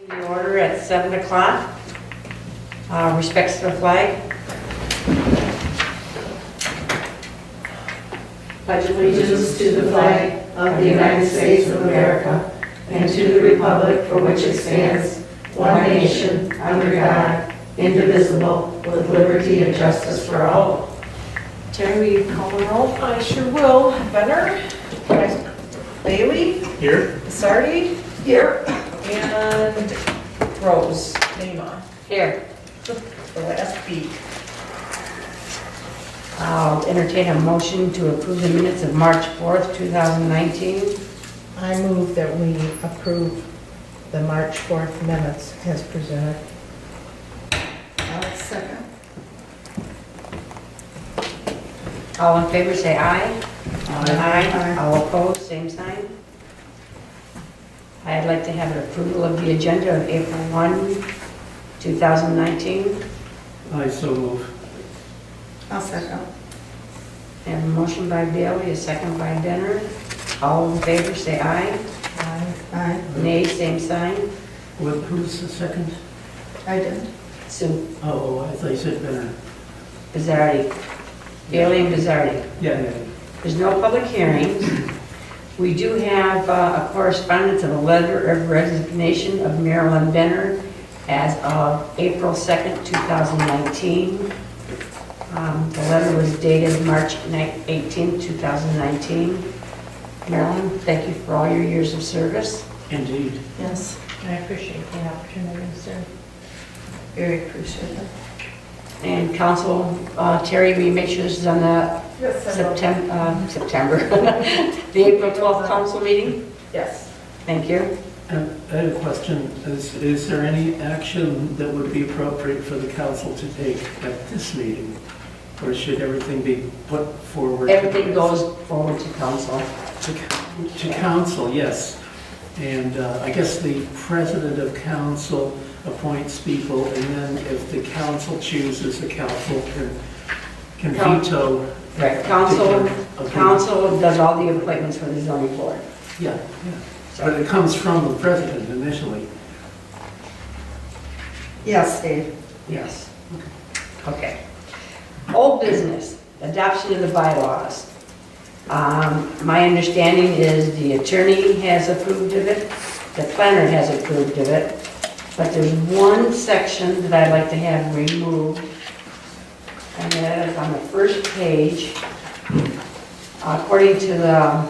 The order at 7 o'clock. Respects to the flag. Pledge allegiance to the flag of the United States of America and to the republic for which it stands, one nation, under God, indivisible, with liberty and justice for all. Terry, will you call the roll? I sure will. Benner? Bailey? Here. Sardi? Here. And Rose. Nema. Here. The last beat. I'll entertain a motion to approve the minutes of March 4th, 2019. I move that we approve the March 4th minutes as presented. I'll second. All in favor, say aye. Aye. All opposed, same sign. I'd like to have an approval of the agenda of April 1, 2019. I so move. I'll second. And a motion by Bailey, a second by Benner. All in favor, say aye. Aye. Aye. Nay, same sign. Who's the second? I did. Sue Oh, I thought you said Benner. Bizzardi. Bailey and Bizzardi. Yeah. There's no public hearings. We do have a correspondence of a letter of resignation of Marilyn Benner as of April 2nd, 2019. The letter was dated March 18th, 2019. Marilyn, thank you for all your years of service. Indeed. Yes, I appreciate the opportunity, sir. very appreciative. And Council, Terry, will you make sure this is on the Yes, September, the April 12th council meeting? Yes. Thank you. I had a question. Is there any action that would be appropriate for the council to take at this meeting? Or should everything be put forward? Everything goes forward to council. To council, yes. And I guess the president of council appoints people, and then if the council chooses, the council can veto. Right, council does all the appointments for the zoning board. Yeah. But it comes from the president initially. Yes, Dave. Yes. Okay. Old business, adoption of the bylaws. My understanding is the attorney has approved of it, the planner has approved of it, but there's one section that I'd like to have removed, and that is on the first page. According to the,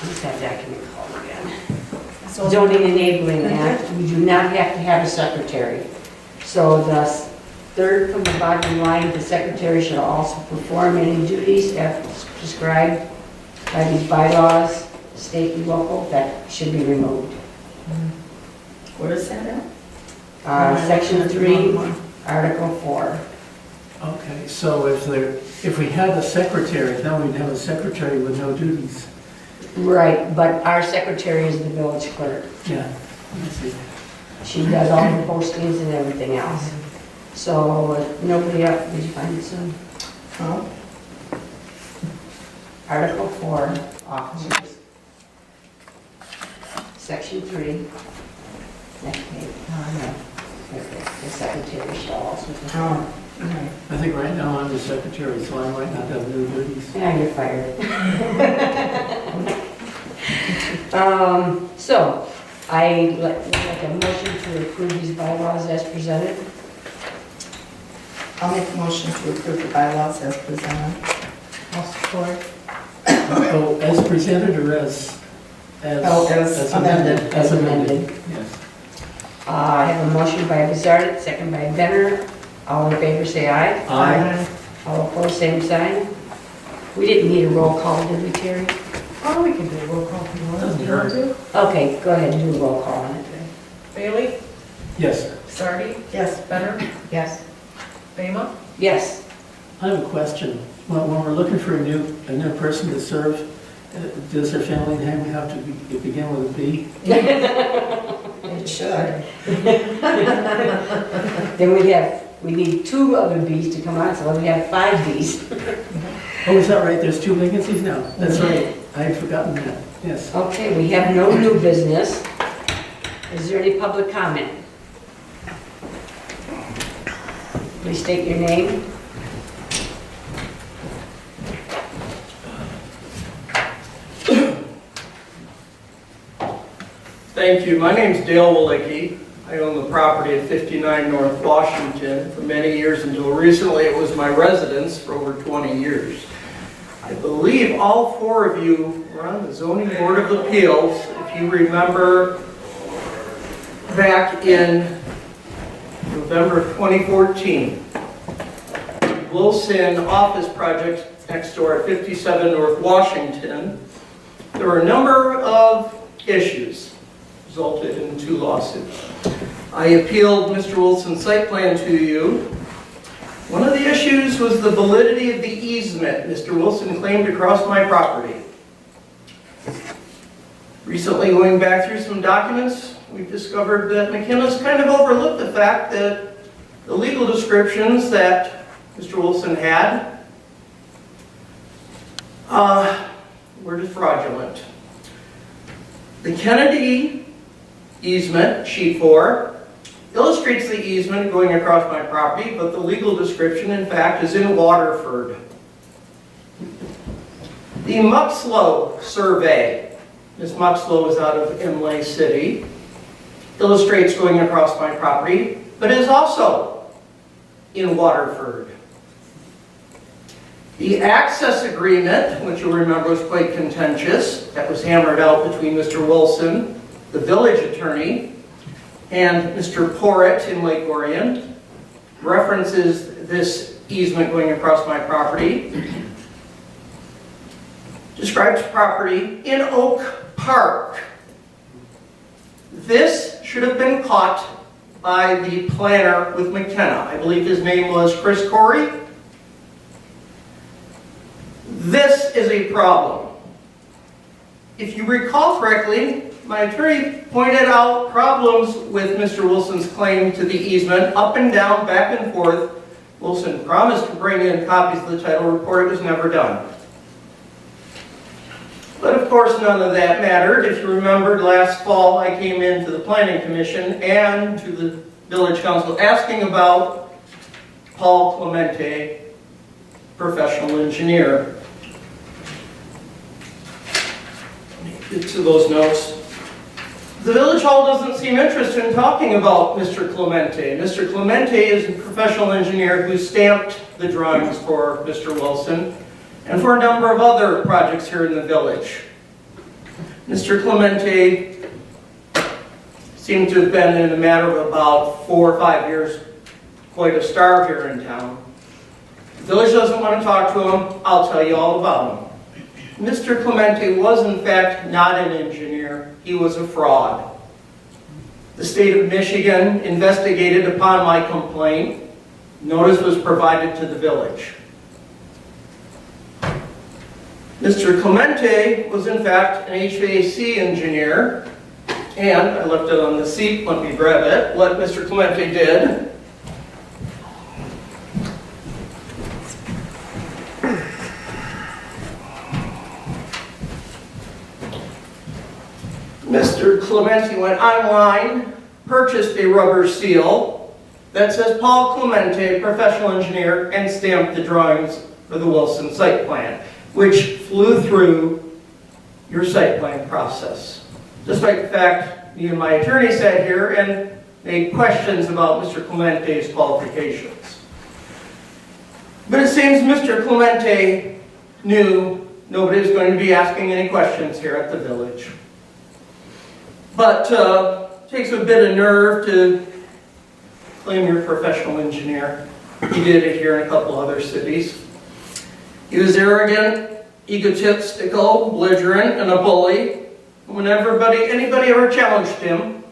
what's that document called again? Zoning Enabling Act, we do not have to have a secretary. So the third from the bottom line, the secretary shall also perform any duties as prescribed by these bylaws, state and local, that should be removed. Where is that at? Section 3, Article 4. Okay, so if we had a secretary, then we'd have a secretary with no duties. Right, but our secretary is the village clerk. Yeah, I see. She does all the postings and everything else. So nobody else, did you find it soon? Oh, Article 4, officers. Section 3. Next page. Okay, the secretary shall also. oh, okay. I think right now I'm the secretary, so I might not have new duties. Yeah, you're fired. So, I would like a motion to approve these bylaws as presented. I'll make a motion to approve the bylaws as presented. I'll support. Oh, as presented or as As amended. As amended. Yes. I have a motion by Bizzard, second by Benner. All in favor, say aye. Aye. All opposed, same sign. We didn't need a roll call, did we, Terry? Oh, we can do a roll call if you want. Doesn't Do you want hurt. to? Okay, go ahead and do a roll call on it. Bailey? Yes. Sardi? Yes. Benner? Yes. Bema? Yes. I have a question. When we're looking for a new person to serve, does their family name have to begin with a B? It should. Then we need 2 other Bs to come on, so we have 5 Bs. Oh, is that right? There's 2 vacancies now? That's right. I had forgotten that. Yes. Okay, we have no new business. Is there any public comment? Please state your name. Thank you. My name's Dale Walicki. I own the property at 59 North Washington for many years. Until recently, it was my residence for over 20 years. I believe all four of you were on the Zoning Board of Appeals. If you remember, back in November of 2014, Wilson office project next door at 57 North Washington. There were a number of issues resulted in 2 lawsuits. I appealed Mr. Wilson's site plan to you. One of the issues was the validity of the easement Mr. Wilson claimed to cross my property. Recently, going back through some documents, we've discovered that McKenna's kind of overlooked the fact that the legal descriptions that Mr. Wilson had were fraudulent. The Kennedy easement, sheet 4, illustrates the easement going across my property, but the legal description, in fact, is in Waterford. The Muxlow survey, Ms. Muxlow is out of Imlay City, illustrates going across my property, but is also in Waterford. The access agreement, which you'll remember was quite contentious, that was hammered out between Mr. Wilson, the village attorney, and Mr. Porritt in Lake Orion, references this easement going across my property, describes property in Oak Park. This should have been caught by the planner with McKenna. I believe his name was Chris Corey. This is a problem. If you recall correctly, my attorney pointed out problems with Mr. Wilson's claim to the easement, up and down, back and forth. Wilson promised to bring in copies of the title report. It was never done. But of course, none of that mattered. If you remembered last fall, I came into the Planning Commission and to the Village Council asking about Paul Clemente, professional engineer. Get to those notes. The Village Hall doesn't seem interested in talking about Mr. Clemente. Mr. Clemente is a professional engineer who stamped the drawings for Mr. Wilson and for a number of other projects here in the village. Mr. Clemente seemed to have been, in a matter of about 4 or 5 years, quite a star here in town. The village doesn't want to talk to him. I'll tell you all about him. Mr. Clemente was, in fact, not an engineer. He was a fraud. The state of Michigan investigated upon my complaint. Notice was provided to the village. Mr. Clemente was, in fact, an HVAC engineer. And I left it on the seat. Let me grab it. What Mr. Clemente did. Mr. Clemente went online, purchased a rubber seal that says Paul Clemente, professional engineer, and stamped the drawings for the Wilson site plan, which flew through your site plan process. Despite the fact me and my attorney sat here and made questions about Mr. Clemente's qualifications. But it seems Mr. Clemente knew nobody was going to be asking any questions here at the village. But it takes a bit of nerve to claim you're a professional engineer. He did it here in a couple other cities. He was arrogant, egotistical, belligerent, and a bully. When anybody ever challenged him,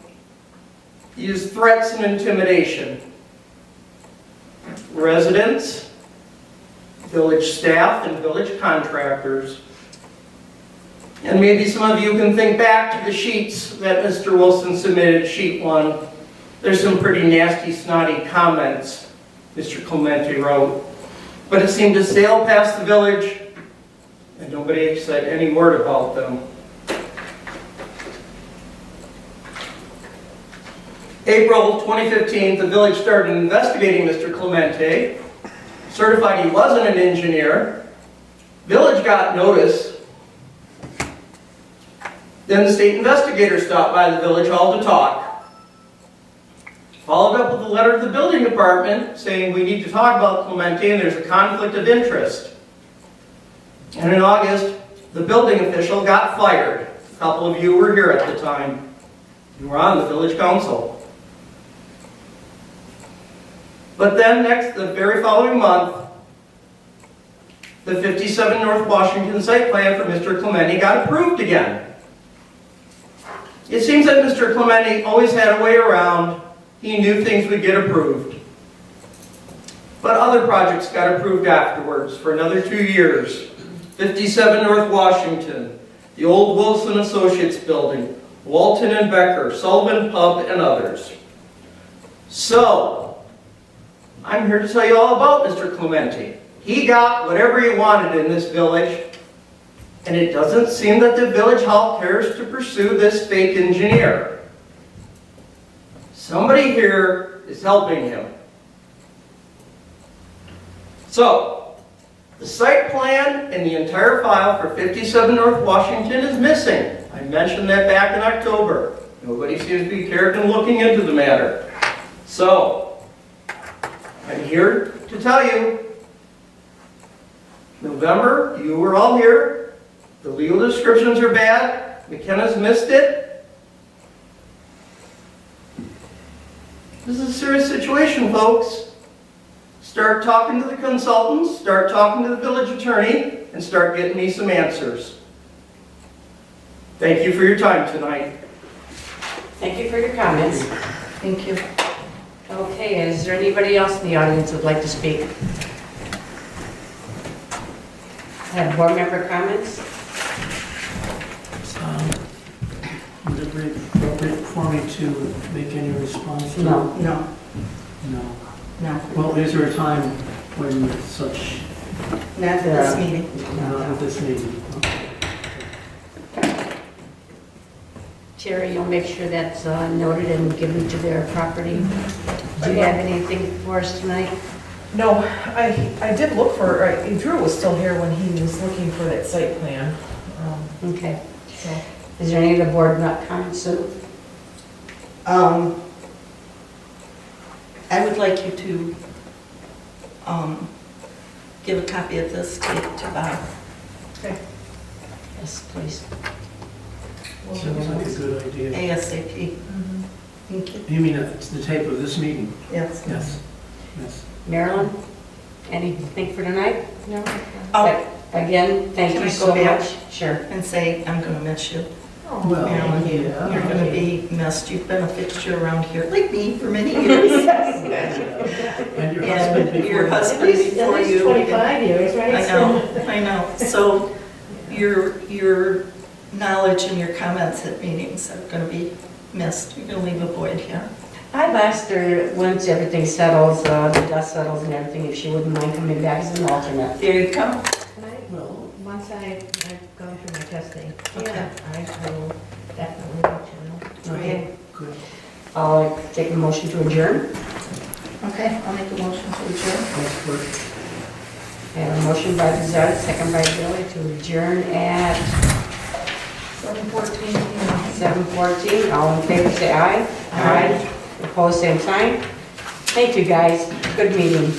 he used threats and intimidation. Residents, village staff, and village contractors. And maybe some of you can think back to the sheets that Mr. Wilson submitted, sheet 1. There's some pretty nasty, snotty comments Mr. Clemente wrote. But it seemed to sail past the village, and nobody said any word about them. April 2015, the village started investigating Mr. Clemente, certified he wasn't an engineer. Village got notice. Then the state investigator stopped by the village hall to talk. Followed up with a letter to the building department saying we need to talk about Clemente and there's a conflict of interest. And in August, the building official got fired. A couple of you were here at the time. You were on the village council. But then the very following month, the 57 North Washington site plan for Mr. Clemente got approved again. It seems that Mr. Clemente always had a way around. He knew things would get approved. But other projects got approved afterwards for another 2 years. 57 North Washington, the old Wilson Associates building, Walton and Becker, Sullivan Pub, and others. So, I'm here to tell you all about Mr. Clemente. He got whatever he wanted in this village, and it doesn't seem that the village hall cares to pursue this fake engineer. Somebody here is helping him. So, the site plan and the entire file for 57 North Washington is missing. I mentioned that back in October. Nobody seems to be caring and looking into the matter. So, I'm here to tell you, November, you were all here. The legal descriptions are bad. McKenna's missed it. This is a serious situation, folks. Start talking to the consultants, start talking to the village attorney, and start getting me some answers. Thank you for your time tonight. Thank you for your comments. Thank you. Okay, is there anybody else in the audience who would like to speak? Have board member comments? Would it be appropriate for me to make any response to No. No, No. no, Well, is there a time when such, not this meeting. not at this meeting? Terry, you'll make sure that's noted and given to their property. Do you have anything for us tonight? No, I did look for, Drew was still here when he was looking for that site plan. Okay. So, Is there any of the board not comments, Sue? I would like you to give a copy of this to Bob. okay. Yes, please. Sounds like a good idea. ASAP. Thank you. You mean it's the tape of this meeting? Yes. Yes. Yes. Marilyn, anything for tonight? No? Oh, Again, thank Can you I so go back? much. Sure. and say, I'm going to miss you. Well, Marilyn, yeah. You're going to be missed. You've been a fixture around here, like me, for many years. And your husband And before your that. husband before you. 25 years, right? I know. So your knowledge and your comments at meetings are going to be missed. You're going to leave a void here. I've asked her, once everything settles, the dust settles and everything, if she wouldn't mind coming back as an alternate. There you go. Well, Once I've gone through my testing, Okay. I will definitely let you know. Okay. good. I'll take a motion to adjourn. Okay, I'll make a motion to adjourn. That's good. I have a motion by Bizarre, second by Billy, to adjourn at 7:14. 7:14. All in favor, say aye. Aye. Opposed, same sign. Thank you, guys. Good meeting.